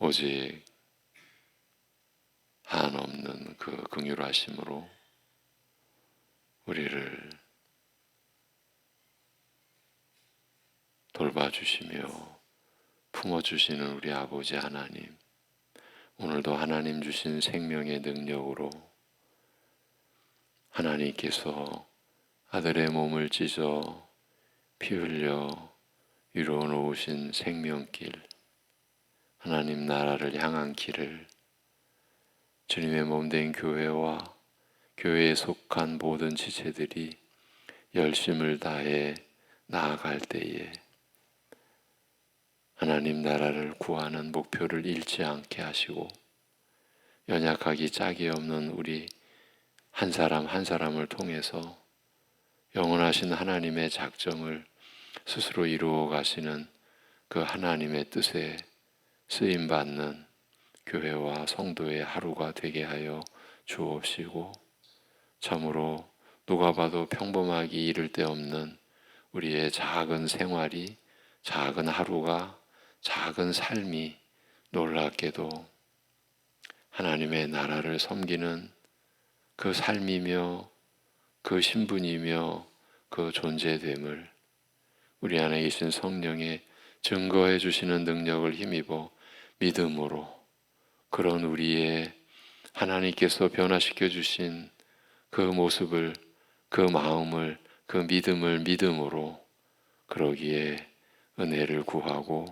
오직 한없는 그 긍휼하심으로 우리를 돌봐주시며 품어주시는 우리 아버지 하나님, 오늘도 하나님 주신 생명의 능력으로 하나님께서 아들의 몸을 찢어 피 흘려 이루어 놓으신 생명길, 하나님 나라를 향한 길을 주님의 몸된 교회와 교회에 속한 모든 지체들이 열심을 다해 나아갈 때에 하나님 나라를 구하는 목표를 잃지 않게 하시고 연약하기 짝이 없는 우리 한 사람 한 사람을 통해서 영원하신 하나님의 작정을 스스로 이루어 가시는 그 하나님의 뜻에 쓰임받는 교회와 성도의 하루가 되게 하여 주옵시고, 참으로 누가 봐도 평범하기 이를 데 없는 우리의 작은 생활이, 작은 하루가, 작은 삶이 놀랍게도 하나님의 나라를 섬기는 그 삶이며 그 신분이며 그 존재됨을 우리 안에 계신 성령의 증거해 주시는 능력을 힘입어 믿음으로, 그런 우리의 하나님께서 변화시켜 주신 그 모습을, 그 마음을, 그 믿음을 믿음으로 그러기에 은혜를 구하고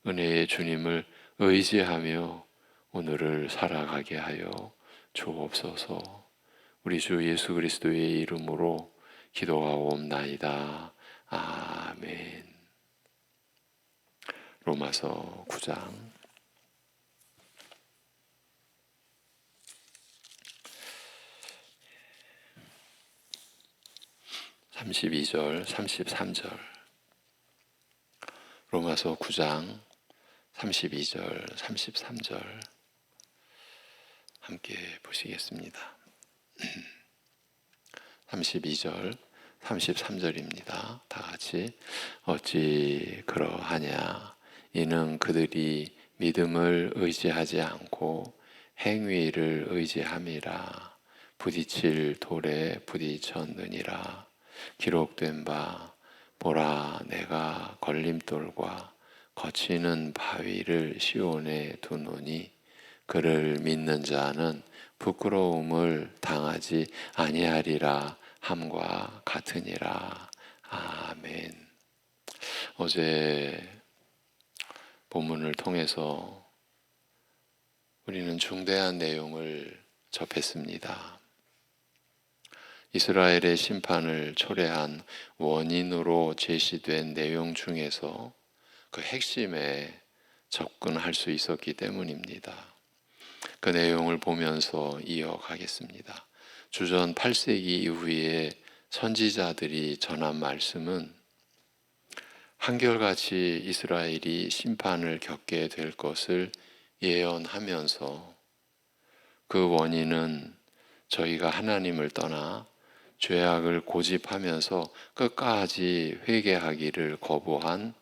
은혜의 주님을 의지하며 오늘을 살아가게 하여 주옵소서. 우리 주 예수 그리스도의 이름으로 기도하옵나이다. 아멘. 로마서 9장 32절, 33절. 로마서 9장 32절, 33절 함께 보시겠습니다. 32절, 33절입니다. 다 같이. 어찌 그러하냐? 이는 그들이 믿음을 의지하지 않고 행위를 의지함이라. 부딪힐 돌에 부딪혔느니라. 기록된 바, 보라, 내가 걸림돌과 거치는 바위를 시온에 두노니 그를 믿는 자는 부끄러움을 당하지 아니하리라 함과 같으니라. 아멘. 어제 본문을 통해서 우리는 중대한 내용을 접했습니다. 이스라엘의 심판을 초래한 원인으로 제시된 내용 중에서 그 핵심에 접근할 수 있었기 때문입니다. 그 내용을 보면서 이어가겠습니다. 주전 8세기 이후에 선지자들이 전한 말씀은 한결같이 이스라엘이 심판을 겪게 될 것을 예언하면서 그 원인은 저희가 하나님을 떠나 죄악을 고집하면서 끝까지 회개하기를 거부한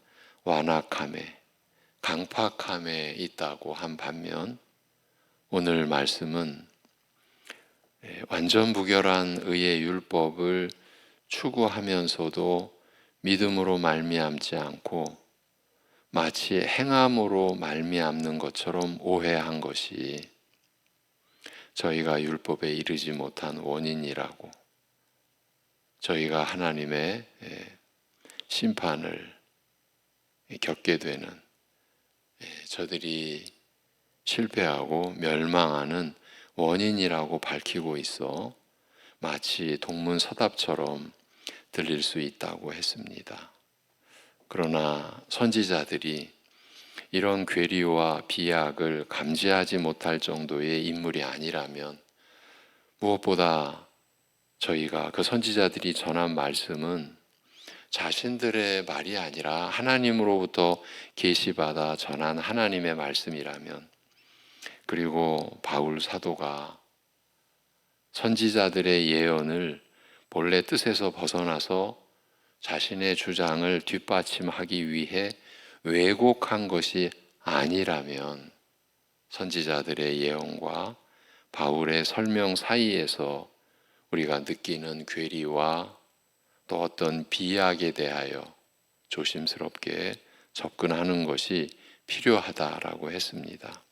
완악함에, 강팍함에 있다고 한 반면, 오늘 말씀은 완전부결한 의의 율법을 추구하면서도 믿음으로 말미암지 않고 마치 행함으로 말미암는 것처럼 오해한 것이 저희가 율법에 이르지 못한 원인이라고, 저희가 하나님의 심판을 겪게 되는, 저들이 실패하고 멸망하는 원인이라고 밝히고 있어 마치 동문서답처럼 들릴 수 있다고 했습니다. 그러나 선지자들이 이런 괴리와 비약을 감지하지 못할 정도의 인물이 아니라면, 무엇보다 저희가 그 선지자들이 전한 말씀은 자신들의 말이 아니라 하나님으로부터 계시받아 전한 하나님의 말씀이라면, 그리고 바울 사도가 선지자들의 예언을 본래 뜻에서 벗어나서 자신의 주장을 뒷받침하기 위해 왜곡한 것이 아니라면 선지자들의 예언과 바울의 설명 사이에서 우리가 느끼는 괴리와 또 어떤 비약에 대하여 조심스럽게 접근하는 것이 필요하다라고 했습니다.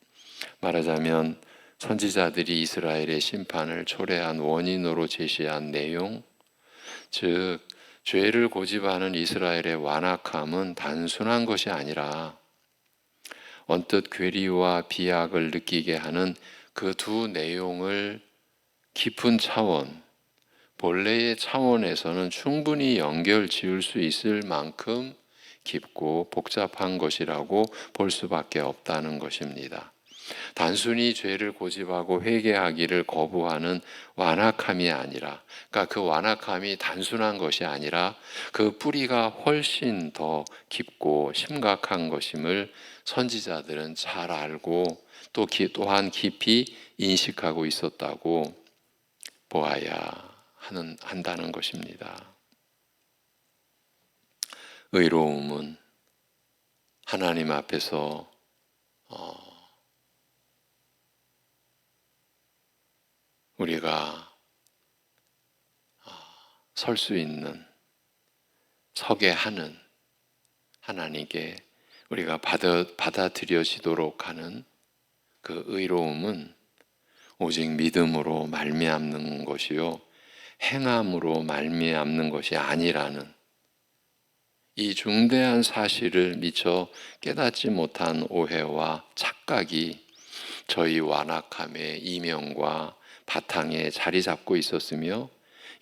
말하자면 선지자들이 이스라엘의 심판을 초래한 원인으로 제시한 내용, 즉 죄를 고집하는 이스라엘의 완악함은 단순한 것이 아니라 언뜻 괴리와 비약을 느끼게 하는 그 두 내용을 깊은 차원, 본래의 차원에서는 충분히 연결 지을 수 있을 만큼 깊고 복잡한 것이라고 볼 수밖에 없다는 것입니다. 단순히 죄를 고집하고 회개하기를 거부하는 완악함이 아니라, 그러니까 그 완악함이 단순한 것이 아니라 그 뿌리가 훨씬 더 깊고 심각한 것임을 선지자들은 잘 알고 또한 깊이 인식하고 있었다고 보아야 한다는 것입니다. 의로움은 하나님 앞에서 우리가 설 수 있는, 서게 하는, 하나님께 우리가 받아들여지도록 하는 그 의로움은 오직 믿음으로 말미암는 것이요 행함으로 말미암는 것이 아니라는 이 중대한 사실을 미처 깨닫지 못한 오해와 착각이 저희 완악함의 이면과 바탕에 자리 잡고 있었으며,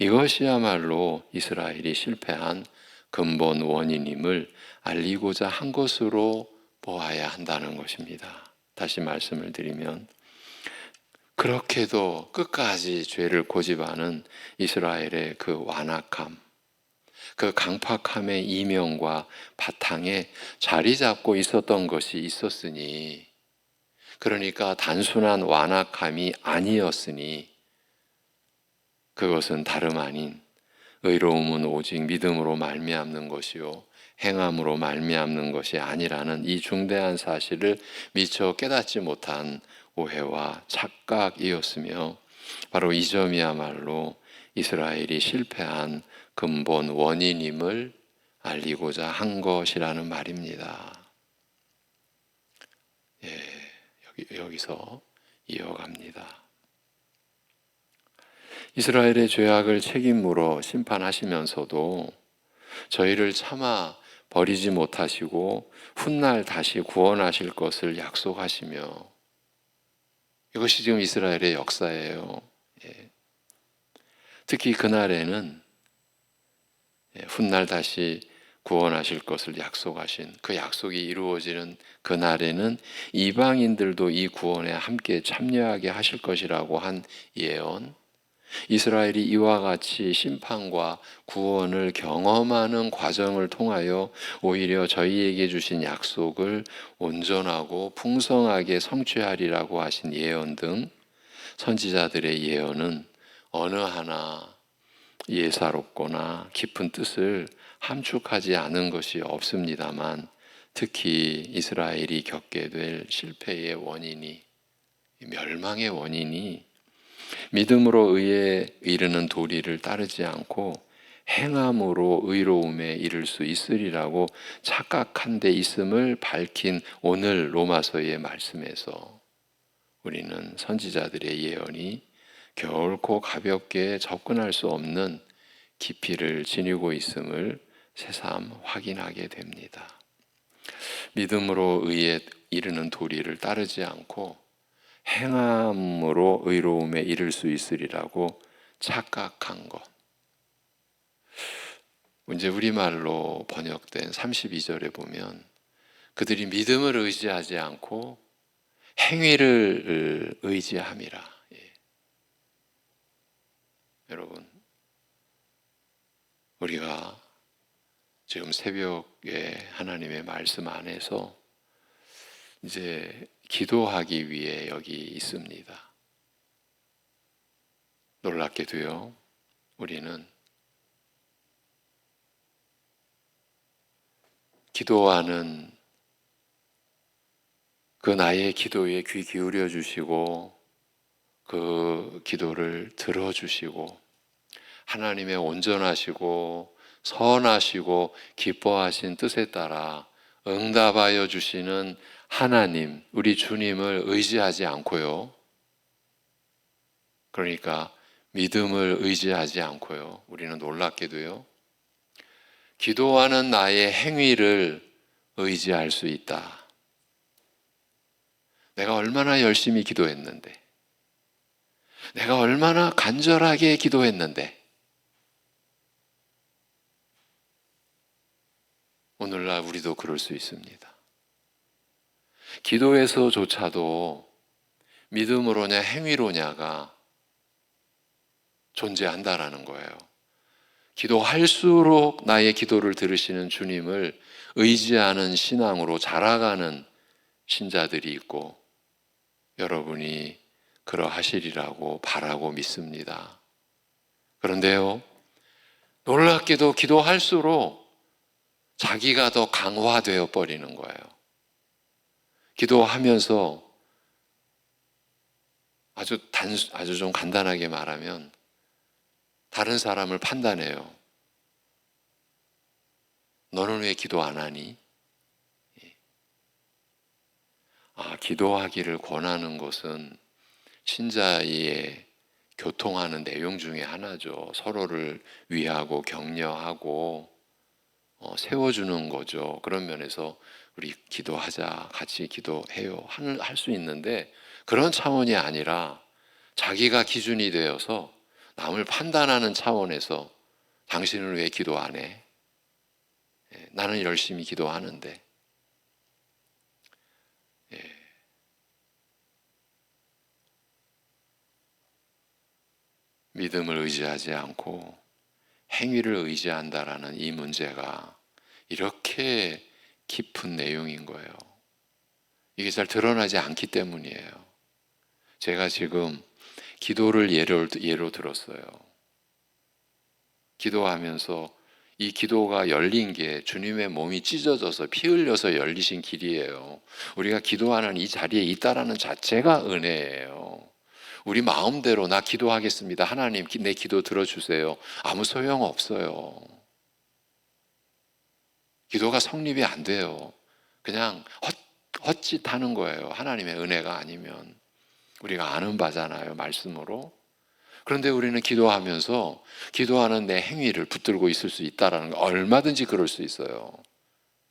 이것이야말로 이스라엘이 실패한 근본 원인임을 알리고자 한 것으로 보아야 한다는 것입니다. 다시 말씀을 드리면, 그렇게도 끝까지 죄를 고집하는 이스라엘의 그 완악함, 그 강팍함의 이면과 바탕에 자리 잡고 있었던 것이 있었으니, 그러니까 단순한 완악함이 아니었으니, 그것은 다름 아닌 의로움은 오직 믿음으로 말미암는 것이요 행함으로 말미암는 것이 아니라는 이 중대한 사실을 미처 깨닫지 못한 오해와 착각이었으며, 바로 이 점이야말로 이스라엘이 실패한 근본 원인임을 알리고자 한 것이라는 말입니다. 여기서 이어갑니다. 이스라엘의 죄악을 책임으로 심판하시면서도 저희를 차마 버리지 못하시고 훗날 다시 구원하실 것을 약속하시며, 이것이 지금 이스라엘의 역사예요. 특히 그날에는 훗날 다시 구원하실 것을 약속하신 그 약속이 이루어지는 그날에는 이방인들도 이 구원에 함께 참여하게 하실 것이라고 한 예언, 이스라엘이 이와 같이 심판과 구원을 경험하는 과정을 통하여 오히려 저희에게 주신 약속을 온전하고 풍성하게 성취하리라고 하신 예언 등 선지자들의 예언은 어느 하나 예사롭거나 깊은 뜻을 함축하지 않은 것이 없습니다만, 특히 이스라엘이 겪게 될 실패의 원인이, 멸망의 원인이 믿음으로 의에 이르는 도리를 따르지 않고 행함으로 의로움에 이를 수 있으리라고 착각한 데 있음을 밝힌 오늘 로마서의 말씀에서 우리는 선지자들의 예언이 결코 가볍게 접근할 수 없는 깊이를 지니고 있음을 새삼 확인하게 됩니다. 믿음으로 의에 이르는 도리를 따르지 않고 행함으로 의로움에 이를 수 있으리라고 착각한 것. 이제 우리말로 번역된 32절에 보면 그들이 믿음을 의지하지 않고 행위를 의지함이라. 여러분, 우리가 지금 새벽에 하나님의 말씀 안에서 이제 기도하기 위해 여기 있습니다. 놀랍게도요, 우리는 기도하는 그 나의 기도에 귀 기울여 주시고 그 기도를 들어주시고 하나님의 온전하시고 선하시고 기뻐하신 뜻에 따라 응답하여 주시는 하나님, 우리 주님을 의지하지 않고요. 그러니까 믿음을 의지하지 않고요. 우리는 놀랍게도요. 기도하는 나의 행위를 의지할 수 있다. 내가 얼마나 열심히 기도했는데, 내가 얼마나 간절하게 기도했는데, 오늘날 우리도 그럴 수 있습니다. 기도에서조차도 믿음으로냐 행위로냐가 존재한다라는 거예요. 기도할수록 나의 기도를 들으시는 주님을 의지하는 신앙으로 자라가는 신자들이 있고 여러분이 그러하시리라고 바라고 믿습니다. 그런데요, 놀랍게도 기도할수록 자기가 더 강화되어 버리는 거예요. 기도하면서 아주 좀 간단하게 말하면 다른 사람을 판단해요. 너는 왜 기도 안 하니? 기도하기를 권하는 것은 신자의 교통하는 내용 중에 하나죠. 서로를 위하고 격려하고 세워주는 거죠. 그런 면에서 우리 기도하자, 같이 기도해요 할 수 있는데 그런 차원이 아니라 자기가 기준이 되어서 남을 판단하는 차원에서 당신은 왜 기도 안 해? 나는 열심히 기도하는데. 믿음을 의지하지 않고 행위를 의지한다라는 이 문제가 이렇게 깊은 내용인 거예요. 이게 잘 드러나지 않기 때문이에요. 제가 지금 기도를 예로 들었어요. 기도하면서 이 기도가 열린 게 주님의 몸이 찢어져서 피 흘려서 열리신 길이에요. 우리가 기도하는 이 자리에 있다라는 자체가 은혜예요. 우리 마음대로 나 기도하겠습니다. 하나님 내 기도 들어주세요. 아무 소용 없어요. 기도가 성립이 안 돼요. 그냥 헛짓하는 거예요. 하나님의 은혜가 아니면. 우리가 아는 바잖아요. 말씀으로. 그런데 우리는 기도하면서 기도하는 내 행위를 붙들고 있을 수 있다는 거 얼마든지 그럴 수 있어요.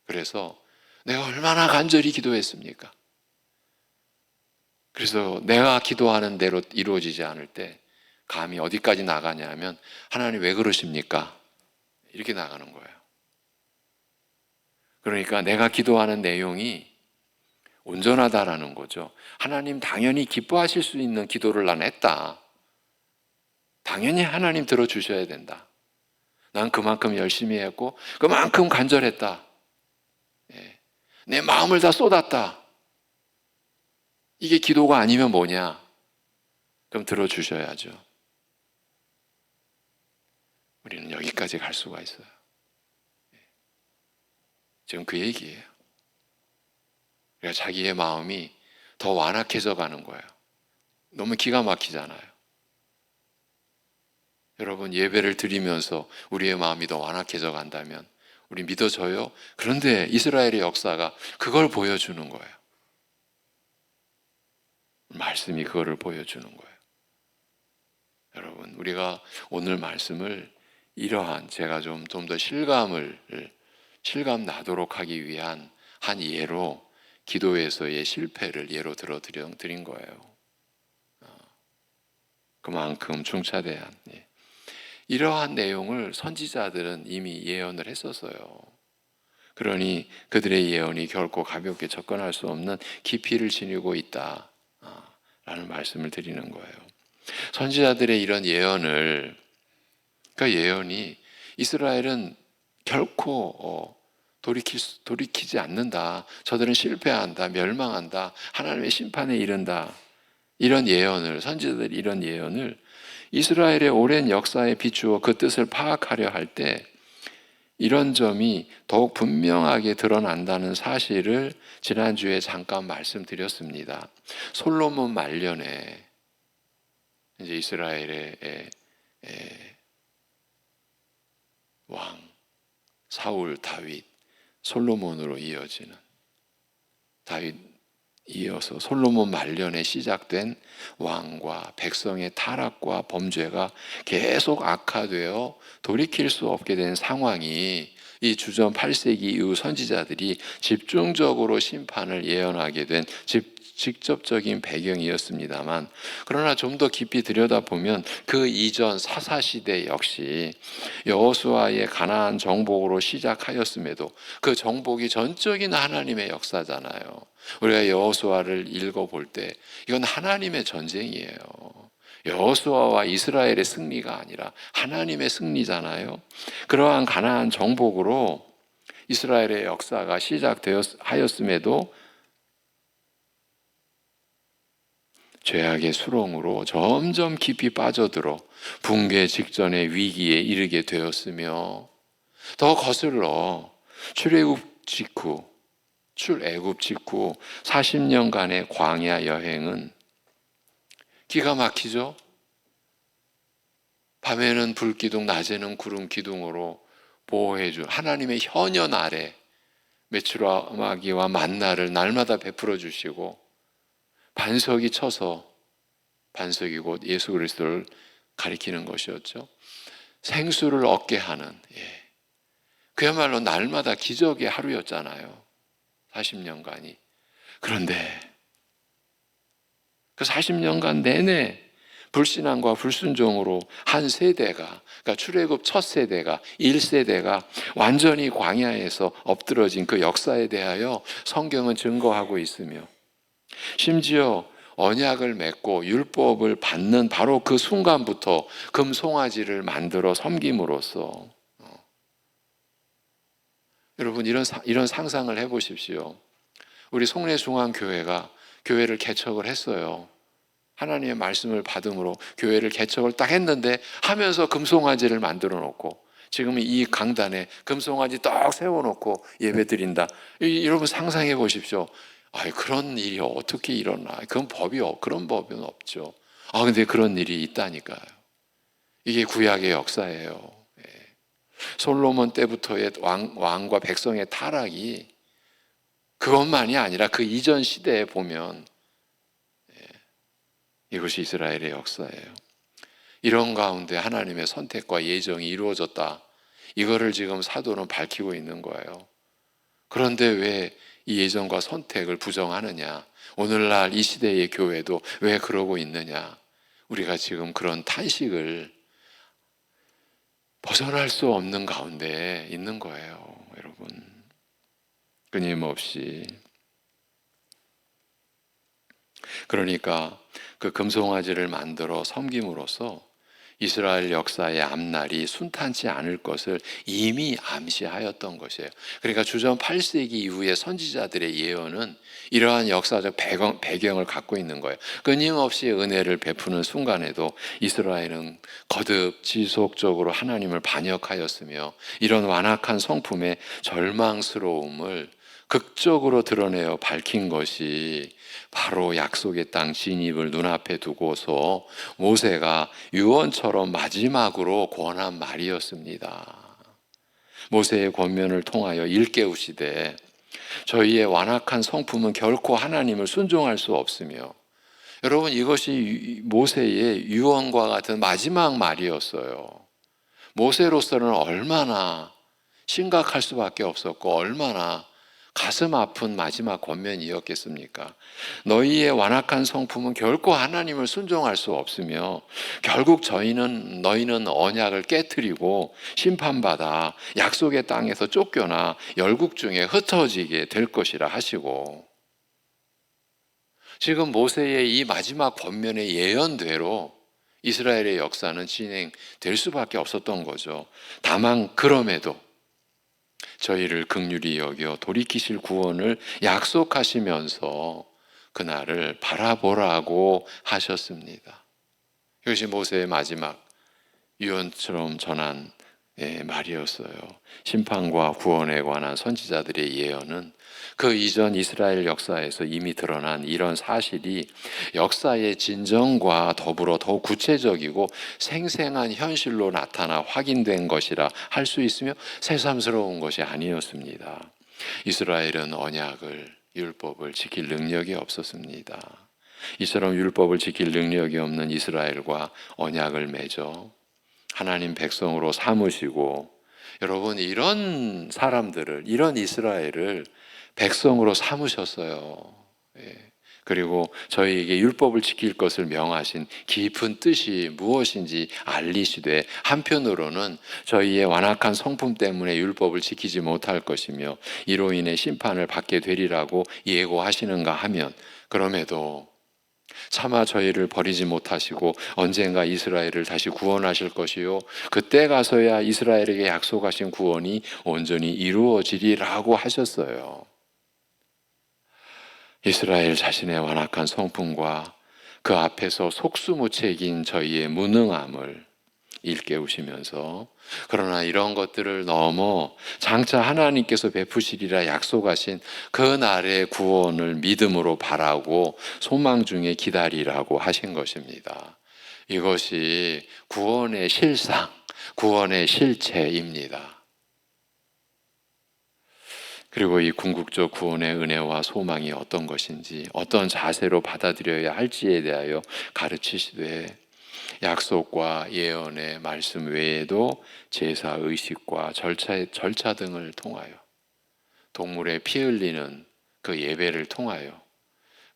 그래서 내가 얼마나 간절히 기도했습니까? 그래서 내가 기도하는 대로 이루어지지 않을 때 감히 어디까지 나가냐면 하나님 왜 그러십니까? 이렇게 나가는 거예요. 그러니까 내가 기도하는 내용이 온전하다라는 거죠. 하나님 당연히 기뻐하실 수 있는 기도를 난 했다. 당연히 하나님 들어주셔야 된다. 난 그만큼 열심히 했고 그만큼 간절했다. 내 마음을 다 쏟았다. 이게 기도가 아니면 뭐냐? 그럼 들어주셔야죠. 우리는 여기까지 갈 수가 있어요. 지금 그 얘기예요. 그러니까 자기의 마음이 더 완악해져 가는 거예요. 너무 기가 막히잖아요. 여러분 예배를 드리면서 우리의 마음이 더 완악해져 간다면 우리 믿어져요? 그런데 이스라엘의 역사가 그걸 보여주는 거예요. 말씀이 그거를 보여주는 거예요. 여러분 우리가 오늘 말씀을 이러한 제가 좀 더 실감 나도록 하기 위한 한 예로 기도에서의 실패를 예로 드린 거예요. 그만큼 중차대한 이러한 내용을 선지자들은 이미 예언을 했었어요. 그러니 그들의 예언이 결코 가볍게 접근할 수 없는 깊이를 지니고 있다 라는 말씀을 드리는 거예요. 선지자들의 이런 예언을 그 예언이 이스라엘은 결코 돌이키지 않는다. 저들은 실패한다. 멸망한다. 하나님의 심판에 이른다. 이런 예언을 선지자들이 이런 예언을 이스라엘의 오랜 역사에 비추어 그 뜻을 파악하려 할 때 이런 점이 더욱 분명하게 드러난다는 사실을 지난주에 잠깐 말씀드렸습니다. 솔로몬 말년에 이제 이스라엘의 왕 사울, 다윗, 솔로몬으로 이어지는, 다윗 이어서 솔로몬 말년에 시작된 왕과 백성의 타락과 범죄가 계속 악화되어 돌이킬 수 없게 된 상황이 이 주전 8세기 이후 선지자들이 집중적으로 심판을 예언하게 된 직접적인 배경이었습니다만, 그러나 좀 더 깊이 들여다보면 그 이전 사사시대 역시 여호수아의 가나안 정복으로 시작하였음에도 그 정복이 전적인 하나님의 역사잖아요. 우리가 여호수아를 읽어볼 때 이건 하나님의 전쟁이에요. 여호수아와 이스라엘의 승리가 아니라 하나님의 승리잖아요. 그러한 가나안 정복으로 이스라엘의 역사가 시작하였음에도 죄악의 수렁으로 점점 깊이 빠져들어 붕괴 직전의 위기에 이르게 되었으며, 더 거슬러 출애굽 직후 40년간의 광야 여행은 기가 막히죠. 밤에는 불기둥, 낮에는 구름 기둥으로 보호해줄 하나님의 현현 아래 메추라마기와 만나를 날마다 베풀어 주시고, 반석이 쳐서, 반석이 곧 예수 그리스도를 가리키는 것이었죠. 생수를 얻게 하는, 그야말로 날마다 기적의 하루였잖아요. 40년간이. 그런데 그 40년간 내내 불신앙과 불순종으로 한 세대가, 그러니까 출애굽 첫 세대가, 1세대가 완전히 광야에서 엎드러진 그 역사에 대하여 성경은 증거하고 있으며, 심지어 언약을 맺고 율법을 받는 바로 그 순간부터 금송아지를 만들어 섬김으로써, 여러분 이런 상상을 해보십시오. 우리 송내중앙교회가 교회를 개척을 했어요. 하나님의 말씀을 받음으로 교회를 개척을 딱 했는데 하면서 금송아지를 만들어 놓고 지금 이 강단에 금송아지 딱 세워놓고 예배 드린다. 여러분 상상해 보십시오. 그런 일이 어떻게 일어나? 그런 법은 없죠. 근데 그런 일이 있다니까요. 이게 구약의 역사예요. 솔로몬 때부터의 왕과 백성의 타락이 그것만이 아니라 그 이전 시대에 보면 이것이 이스라엘의 역사예요. 이런 가운데 하나님의 선택과 예정이 이루어졌다. 이거를 지금 사도는 밝히고 있는 거예요. 그런데 왜 이 예정과 선택을 부정하느냐? 오늘날 이 시대의 교회도 왜 그러고 있느냐? 우리가 지금 그런 탄식을 벗어날 수 없는 가운데 있는 거예요, 여러분. 끊임없이. 그러니까 그 금송아지를 만들어 섬김으로써 이스라엘 역사의 앞날이 순탄치 않을 것을 이미 암시하였던 것이에요. 그러니까 주전 8세기 이후의 선지자들의 예언은 이러한 역사적 배경을 갖고 있는 거예요. 끊임없이 은혜를 베푸는 순간에도 이스라엘은 거듭 지속적으로 하나님을 반역하였으며, 이런 완악한 성품의 절망스러움을 극적으로 드러내어 밝힌 것이 바로 약속의 땅 진입을 눈앞에 두고서 모세가 유언처럼 마지막으로 권한 말이었습니다. 모세의 권면을 통하여 일깨우시되, 저희의 완악한 성품은 결코 하나님을 순종할 수 없으며, 여러분 이것이 모세의 유언과 같은 마지막 말이었어요. 모세로서는 얼마나 심각할 수밖에 없었고 얼마나 가슴 아픈 마지막 권면이었겠습니까? 너희의 완악한 성품은 결코 하나님을 순종할 수 없으며 결국 너희는 언약을 깨트리고 심판받아 약속의 땅에서 쫓겨나 열국 중에 흩어지게 될 것이라 하시고, 지금 모세의 이 마지막 권면의 예언대로 이스라엘의 역사는 진행될 수밖에 없었던 거죠. 다만 그럼에도 저희를 긍휼히 여겨 돌이키실 구원을 약속하시면서 그날을 바라보라고 하셨습니다. 이것이 모세의 마지막 유언처럼 전한 말이었어요. 심판과 구원에 관한 선지자들의 예언은 그 이전 이스라엘 역사에서 이미 드러난 이런 사실이 역사의 진정과 더불어 더욱 구체적이고 생생한 현실로 나타나 확인된 것이라 할 수 있으며 새삼스러운 것이 아니었습니다. 이스라엘은 언약을, 율법을 지킬 능력이 없었습니다. 이처럼 율법을 지킬 능력이 없는 이스라엘과 언약을 맺어 하나님 백성으로 삼으시고, 여러분, 이런 사람들을, 이런 이스라엘을 백성으로 삼으셨어요. 그리고 저희에게 율법을 지킬 것을 명하신 깊은 뜻이 무엇인지 알리시되, 한편으로는 저희의 완악한 성품 때문에 율법을 지키지 못할 것이며 이로 인해 심판을 받게 되리라고 예고하시는가 하면, 그럼에도 차마 저희를 버리지 못하시고 언젠가 이스라엘을 다시 구원하실 것이요 그때 가서야 이스라엘에게 약속하신 구원이 온전히 이루어지리라고 하셨어요. 이스라엘 자신의 완악한 성품과 그 앞에서 속수무책인 저희의 무능함을 일깨우시면서, 그러나 이런 것들을 넘어 장차 하나님께서 베푸시리라 약속하신 그 날의 구원을 믿음으로 바라고 소망 중에 기다리라고 하신 것입니다. 이것이 구원의 실상, 구원의 실체입니다. 그리고 이 궁극적 구원의 은혜와 소망이 어떤 것인지, 어떤 자세로 받아들여야 할지에 대하여 가르치시되, 약속과 예언의 말씀 외에도 제사 의식과 절차 등을 통하여, 동물의 피 흘리는 그 예배를 통하여,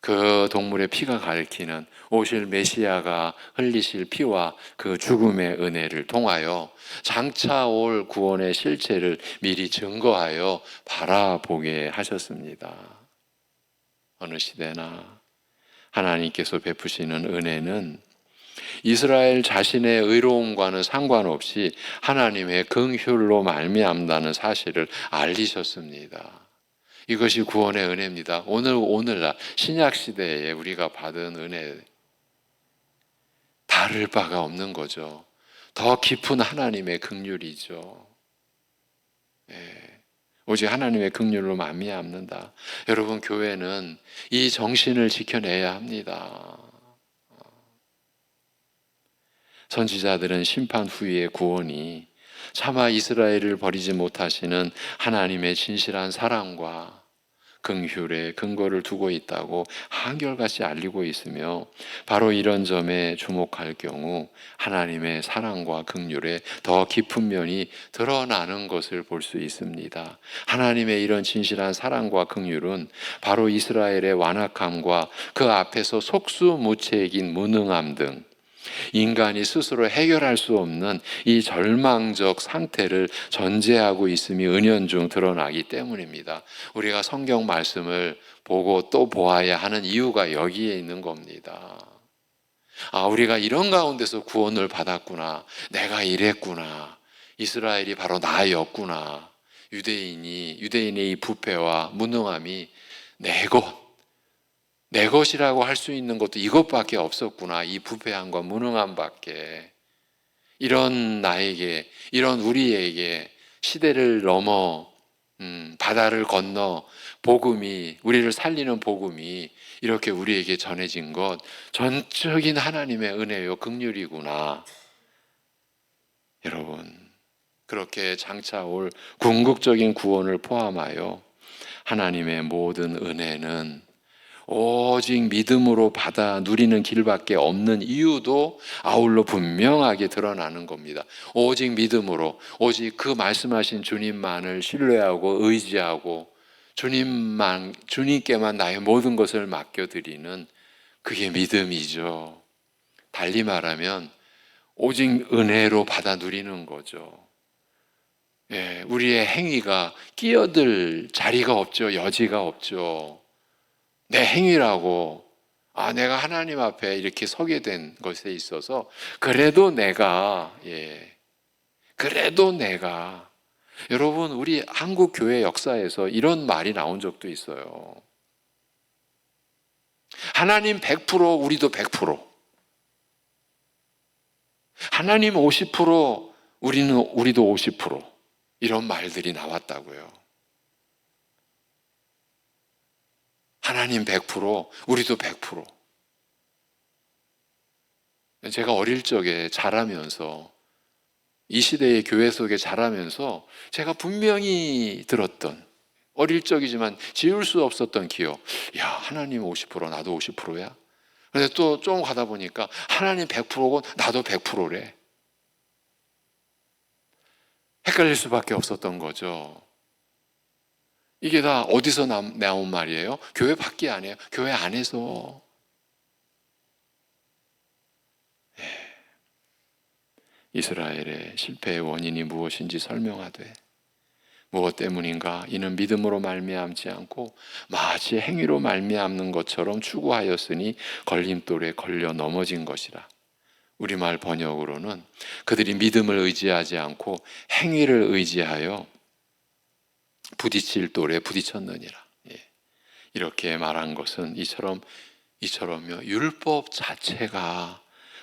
그 동물의 피가 가리키는 오실 메시아가 흘리실 피와 그 죽음의 은혜를 통하여 장차 올 구원의 실체를 미리 증거하여 바라보게 하셨습니다. 어느 시대나 하나님께서 베푸시는 은혜는 이스라엘 자신의 의로움과는 상관없이 하나님의 긍휼로 말미암다는 사실을 알리셨습니다. 이것이 구원의 은혜입니다. 오늘날 신약 시대에 우리가 받은 은혜, 다를 바가 없는 거죠. 더 깊은 하나님의 긍휼이죠. 오직 하나님의 긍휼로 말미암는다. 여러분, 교회는 이 정신을 지켜내야 합니다. 선지자들은 심판 후의 구원이 차마 이스라엘을 버리지 못하시는 하나님의 진실한 사랑과 긍휼의 근거를 두고 있다고 한결같이 알리고 있으며, 바로 이런 점에 주목할 경우 하나님의 사랑과 긍휼의 더 깊은 면이 드러나는 것을 볼 수 있습니다. 하나님의 이런 진실한 사랑과 긍휼은 바로 이스라엘의 완악함과 그 앞에서 속수무책인 무능함 등 인간이 스스로 해결할 수 없는 이 절망적 상태를 전제하고 있음이 은연중 드러나기 때문입니다. 우리가 성경 말씀을 보고 또 보아야 하는 이유가 여기에 있는 겁니다. 우리가 이런 가운데서 구원을 받았구나. 내가 이랬구나. 이스라엘이 바로 나였구나. 유대인의 이 부패와 무능함이 내 것이라고 할 수 있는 것도 이것밖에 없었구나. 이 부패함과 무능함밖에. 이런 나에게, 이런 우리에게 시대를 넘어 바다를 건너 우리를 살리는 복음이 이렇게 우리에게 전해진 것, 전적인 하나님의 은혜요 긍휼이구나. 여러분, 그렇게 장차 올 궁극적인 구원을 포함하여 하나님의 모든 은혜는 오직 믿음으로 받아 누리는 길밖에 없는 이유도 아울러 분명하게 드러나는 겁니다. 오직 믿음으로, 오직 그 말씀하신 주님만을 신뢰하고 의지하고 주님께만 나의 모든 것을 맡겨드리는, 그게 믿음이죠. 달리 말하면 오직 은혜로 받아 누리는 거죠. 우리의 행위가 끼어들 자리가 없죠. 여지가 없죠. 내 행위라고 내가 하나님 앞에 이렇게 서게 된 것에 있어서 그래도 내가 여러분, 우리 한국 교회 역사에서 이런 말이 나온 적도 있어요. 하나님 100%, 우리도 100%. 하나님 50%, 우리도 50% 이런 말들이 나왔다고요. 하나님 100%, 우리도 100%. 제가 어릴 적에 자라면서 이 시대의 교회 속에 자라면서 제가 분명히 들었던 어릴 적이지만 지울 수 없었던 기억. 야, 하나님 50% 나도 50%야. 근데 또 좀 가다 보니까 하나님 100%고 나도 100%래. 헷갈릴 수밖에 없었던 거죠. 이게 다 어디서 나온 말이에요? 교회 밖이 아니에요. 교회 안에서. 이스라엘의 실패의 원인이 무엇인지 설명하되 무엇 때문인가? 이는 믿음으로 말미암지 않고 마치 행위로 말미암는 것처럼 추구하였으니 걸림돌에 걸려 넘어진 것이라. 우리말 번역으로는 그들이 믿음을 의지하지 않고 행위를 의지하여 부딪힐 돌에 부딪혔느니라. 이렇게 말한 것은 이처럼요, 율법 자체가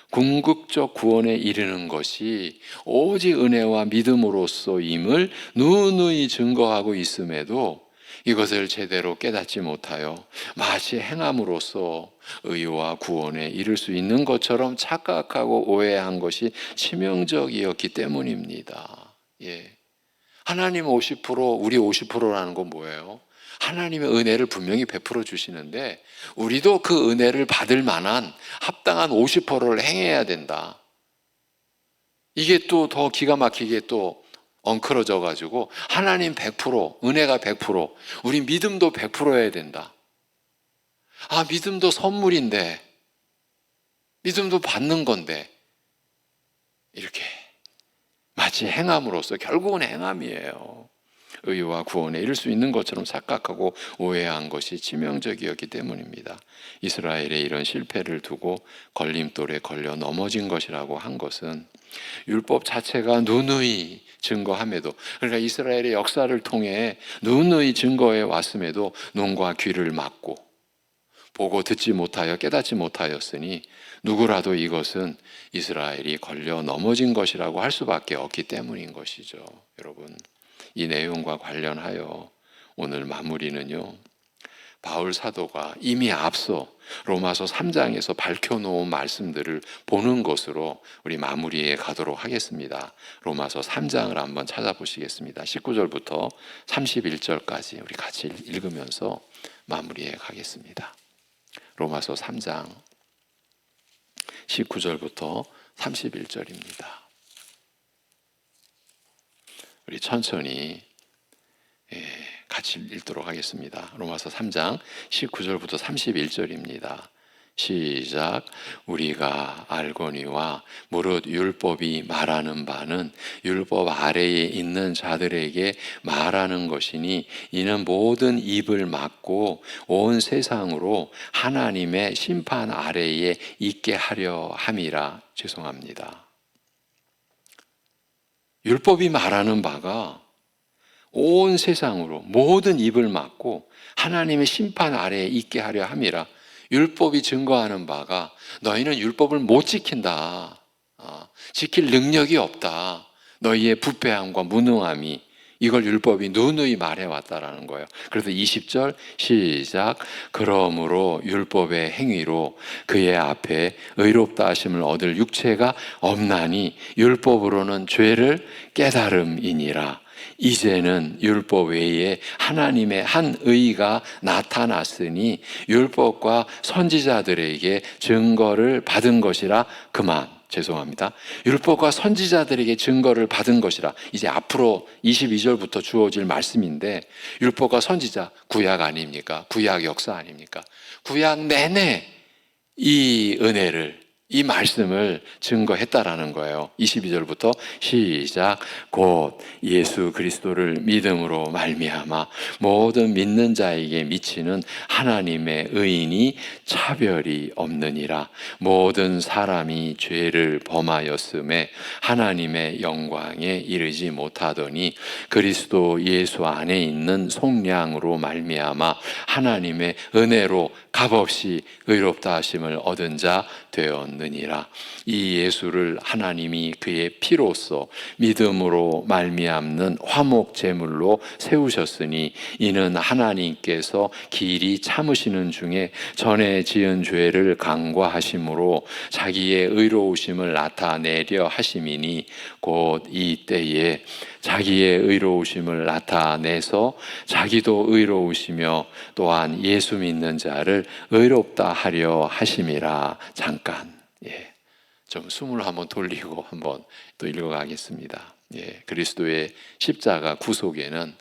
궁극적 구원에 이르는 것이 오직 은혜와 믿음으로써임을 누누이 증거하고 있음에도 이것을 제대로 깨닫지 못하여 마치 행함으로써 의와 구원에 이를 수 있는 것처럼 착각하고 오해한 것이 치명적이었기 때문입니다. 하나님 50%, 우리 50%라는 건 뭐예요? 하나님의 은혜를 분명히 베풀어 주시는데 우리도 그 은혜를 받을 만한 합당한 50%를 행해야 된다. 이게 또 더 기가 막히게 또 엉클어져 가지고 하나님 100%, 은혜가 100%, 우리 믿음도 100%여야 된다. 아, 믿음도 선물인데, 믿음도 받는 건데, 이렇게 마치 행함으로써 결국은 행함이에요. 의와 구원에 이를 수 있는 것처럼 착각하고 오해한 것이 치명적이었기 때문입니다. 이스라엘의 이런 실패를 두고 걸림돌에 걸려 넘어진 것이라고 한 것은 율법 자체가 누누이 증거함에도, 그러니까 이스라엘의 역사를 통해 누누이 증거해 왔음에도 눈과 귀를 막고 보고 듣지 못하여 깨닫지 못하였으니 누구라도 이것은 이스라엘이 걸려 넘어진 것이라고 할 수밖에 없기 때문인 것이죠. 여러분, 이 내용과 관련하여 오늘 마무리는요, 바울 사도가 이미 앞서 로마서 3장에서 밝혀놓은 말씀들을 보는 것으로 우리 마무리에 가도록 하겠습니다. 로마서 3장을 한번 찾아보시겠습니다. 19절부터 31절까지 우리 같이 읽으면서 마무리에 가겠습니다. 로마서 3장 19절부터 31절입니다. 우리 천천히 같이 읽도록 하겠습니다. 로마서 3장 19절부터 31절입니다. 시작. 우리가 알거니와 무릇 율법이 말하는 바는 율법 아래에 있는 자들에게 말하는 것이니 이는 모든 입을 막고 온 세상으로 하나님의 심판 아래에 있게 하려 함이라. 죄송합니다. 율법이 말하는 바가 온 세상으로 모든 입을 막고 하나님의 심판 아래에 있게 하려 함이라. 율법이 증거하는 바가 너희는 율법을 못 지킨다. 지킬 능력이 없다. 너희의 부패함과 무능함이, 이걸 율법이 누누이 말해왔다라는 거예요. 그래서 20절 시작. 그러므로 율법의 행위로 그의 앞에 의롭다 하심을 얻을 육체가 없나니 율법으로는 죄를 깨달음이니라. 이제는 율법 외에 하나님의 한 의가 나타났으니 율법과 선지자들에게 증거를 받은 것이라. 그만. 죄송합니다. 율법과 선지자들에게 증거를 받은 것이라. 이제 앞으로 22절부터 주어질 말씀인데, 율법과 선지자, 구약 아닙니까? 구약 역사 아닙니까? 구약 내내 이 은혜를, 이 말씀을 증거했다라는 거예요. 22절부터 시작. 곧 예수 그리스도를 믿음으로 말미암아 모든 믿는 자에게 미치는 하나님의 의인이 차별이 없느니라. 모든 사람이 죄를 범하였음에 하나님의 영광에 이르지 못하더니 그리스도 예수 안에 있는 속량으로 말미암아 하나님의 은혜로 값없이 의롭다 하심을 얻은 자 되었느니라. 없느니라. 이 예수를 하나님이 그의 피로써 믿음으로 말미암는 화목 제물로 세우셨으니 이는 하나님께서 길이 참으시는 중에 전에 지은 죄를 간과하심으로 자기의 의로우심을 나타내려 하심이니 곧 이때에 자기의 의로우심을 나타내서 자기도 의로우시며 또한 예수 믿는 자를 의롭다 하려 하심이라. 잠깐 좀 숨을 한번 돌리고 한번 또 읽어가겠습니다. 그리스도의 십자가 구속에는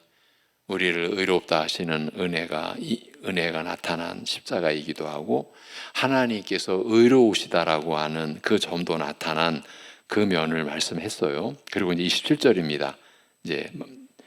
우리를 의롭다 하시는 은혜가 나타난 십자가이기도 하고 하나님께서 의로우시다라고 하는 그 점도 나타난 그 면을 말씀했어요. 그리고 이제 27절입니다. 이제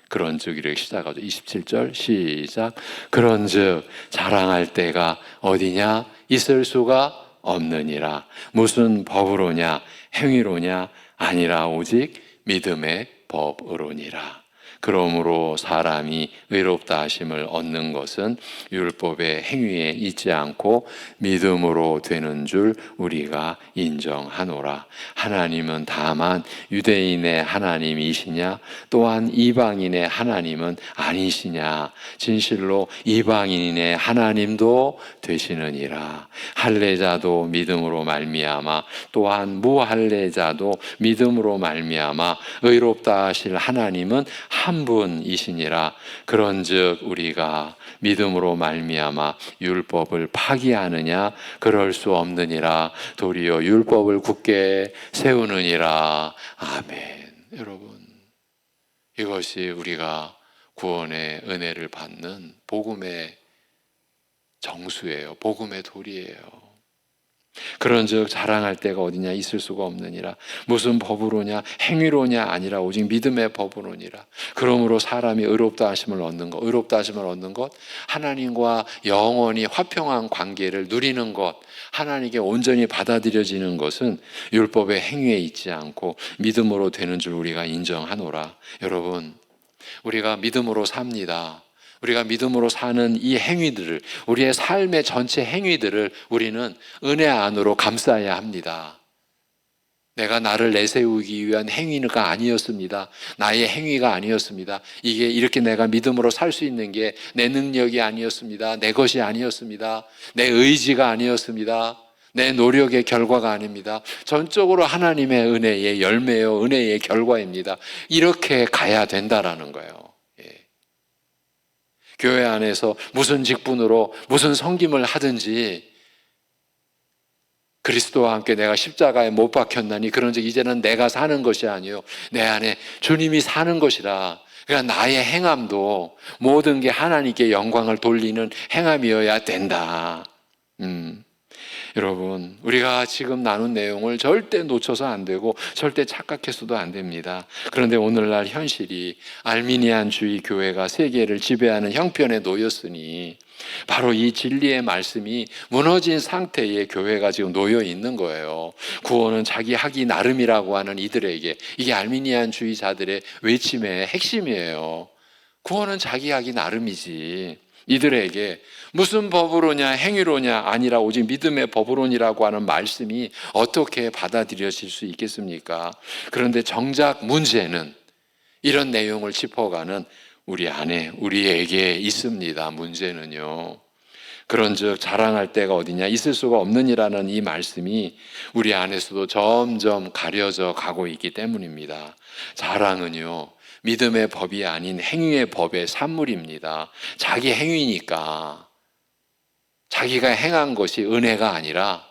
그런즉 이렇게 시작하죠. 27절 시작. 그런즉 자랑할 때가 어디냐? 있을 수가 없느니라. 무슨 법으로냐? 행위로냐? 아니라 오직 믿음의 법으로니라. 그러므로 사람이 의롭다 하심을 얻는 것은 율법의 행위에 있지 않고 믿음으로 되는 줄 우리가 인정하노라. 하나님은 다만 유대인의 하나님이시냐? 또한 이방인의 하나님은 아니시냐? 진실로 이방인의 하나님도 되시느니라. 할례자도 믿음으로 말미암아 또한 무할례자도 믿음으로 말미암아 의롭다 하실 하나님은 한 분이시니라. 그런즉 우리가 믿음으로 말미암아 율법을 파기하느냐? 그럴 수 없느니라. 도리어 율법을 굳게 세우느니라. 아멘. 여러분, 이것이 우리가 구원의 은혜를 받는 복음의 정수예요. 복음의 도리예요. 그런즉 자랑할 때가 어디냐? 있을 수가 없느니라. 무슨 법으로냐? 행위로냐? 아니라 오직 믿음의 법으로니라. 그러므로 사람이 의롭다 하심을 얻는 것, 의롭다 하심을 얻는 것, 하나님과 영원히 화평한 관계를 누리는 것, 하나님께 온전히 받아들여지는 것은 율법의 행위에 있지 않고 믿음으로 되는 줄 우리가 인정하노라. 여러분, 우리가 믿음으로 삽니다. 우리가 믿음으로 사는 이 행위들을, 우리의 삶의 전체 행위들을 우리는 은혜 안으로 감싸야 합니다. 내가 나를 내세우기 위한 행위가 아니었습니다. 나의 행위가 아니었습니다. 이게 이렇게 내가 믿음으로 살 수 있는 게 내 능력이 아니었습니다. 내 것이 아니었습니다. 내 의지가 아니었습니다. 내 노력의 결과가 아닙니다. 전적으로 하나님의 은혜의 열매요, 은혜의 결과입니다. 이렇게 가야 된다라는 거예요. 교회 안에서 무슨 직분으로 무슨 섬김을 하든지 그리스도와 함께 내가 십자가에 못 박혔나니 그런즉 이제는 내가 사는 것이 아니요 내 안에 주님이 사는 것이라. 그러니까 나의 행함도 모든 게 하나님께 영광을 돌리는 행함이어야 된다. 여러분, 우리가 지금 나눈 내용을 절대 놓쳐서 안 되고 절대 착각해서도 안 됩니다. 그런데 오늘날 현실이 알미니안주의 교회가 세계를 지배하는 형편에 놓였으니 바로 이 진리의 말씀이 무너진 상태의 교회가 지금 놓여 있는 거예요. 구원은 자기 하기 나름이라고 하는 이들에게, 이게 알미니안주의자들의 외침의 핵심이에요. 구원은 자기 하기 나름이지. 이들에게 무슨 법으로냐 행위로냐 아니라 오직 믿음의 법으로니라고 하는 말씀이 어떻게 받아들여질 수 있겠습니까? 그런데 정작 문제는 이런 내용을 짚어가는 우리 안에 우리에게 있습니다. 문제는요. 그런즉 자랑할 때가 어디냐? 있을 수가 없느니라는 이 말씀이 우리 안에서도 점점 가려져 가고 있기 때문입니다. 자랑은요, 믿음의 법이 아닌 행위의 법의 산물입니다. 자기 행위니까, 자기가 행한 것이 은혜가 아니라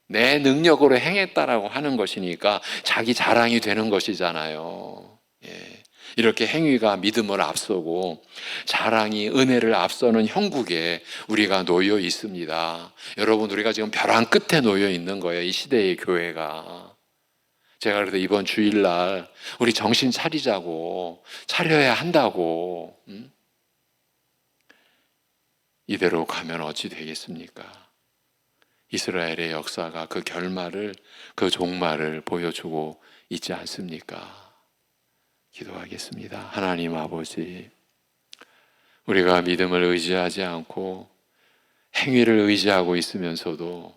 내 능력으로 행했다라고 하는 것이니까 자기 자랑이 되는 것이잖아요. 이렇게 행위가 믿음을 앞서고 자랑이 은혜를 앞서는 형국에 우리가 놓여 있습니다. 여러분, 우리가 지금 벼랑 끝에 놓여 있는 거예요. 이 시대의 교회가. 제가 그래도 이번 주일날 우리 정신 차리자고, 차려야 한다고. 이대로 가면 어찌 되겠습니까? 이스라엘의 역사가 그 결말을, 그 종말을 보여주고 있지 않습니까? 기도하겠습니다. 하나님 아버지, 우리가 믿음을 의지하지 않고 행위를 의지하고 있으면서도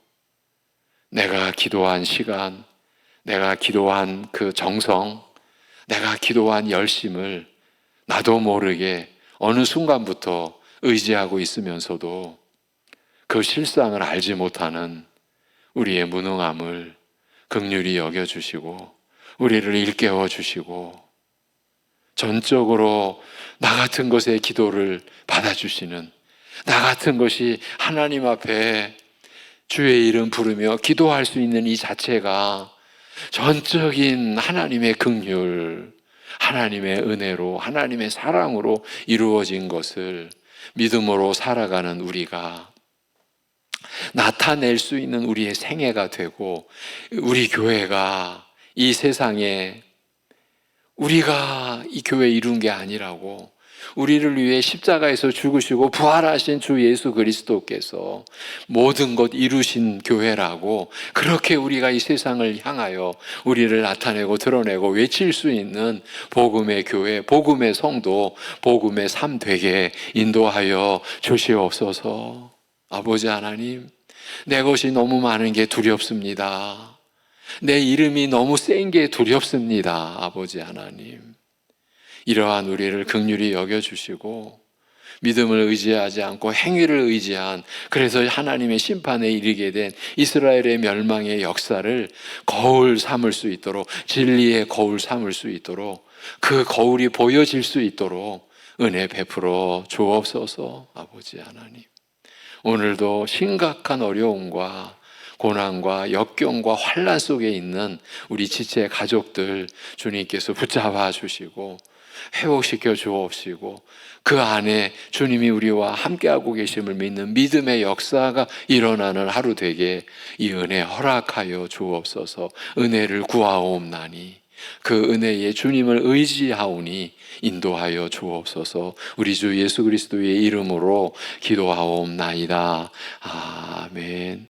내가 기도한 시간, 내가 기도한 그 정성, 내가 기도한 열심을 나도 모르게 어느 순간부터 의지하고 있으면서도 그 실상을 알지 못하는 우리의 무능함을 긍휼히 여겨주시고 우리를 일깨워 주시고 전적으로 나 같은 것의 기도를 받아주시는, 나 같은 것이 하나님 앞에 주의 이름 부르며 기도할 수 있는 이 자체가 전적인 하나님의 긍휼, 하나님의 은혜로, 하나님의 사랑으로 이루어진 것을 믿음으로 살아가는 우리가 나타낼 수 있는 우리의 생애가 되고, 우리 교회가 이 세상에 우리가 이 교회 이룬 게 아니라고, 우리를 위해 십자가에서 죽으시고 부활하신 주 예수 그리스도께서 모든 것 이루신 교회라고, 그렇게 우리가 이 세상을 향하여 우리를 나타내고 드러내고 외칠 수 있는 복음의 교회, 복음의 성도, 복음의 삶 되게 인도하여 주시옵소서. 아버지 하나님, 내 것이 너무 많은 게 두렵습니다. 내 이름이 너무 센 게 두렵습니다. 아버지 하나님, 이러한 우리를 긍휼히 여겨주시고 믿음을 의지하지 않고 행위를 의지한, 그래서 하나님의 심판에 이르게 된 이스라엘의 멸망의 역사를 거울 삼을 수 있도록, 진리의 거울 삼을 수 있도록, 그 거울이 보여질 수 있도록 은혜 베풀어 주옵소서. 아버지 하나님, 오늘도 심각한 어려움과 고난과 역경과 환난 속에 있는 우리 지체 가족들 주님께서 붙잡아 주시고 회복시켜 주옵시고, 그 안에 주님이 우리와 함께하고 계심을 믿는 믿음의 역사가 일어나는 하루 되게 이 은혜 허락하여 주옵소서. 은혜를 구하옵나니 그 은혜에 주님을 의지하오니 인도하여 주옵소서. 우리 주 예수 그리스도의 이름으로 기도하옵나이다. 아멘.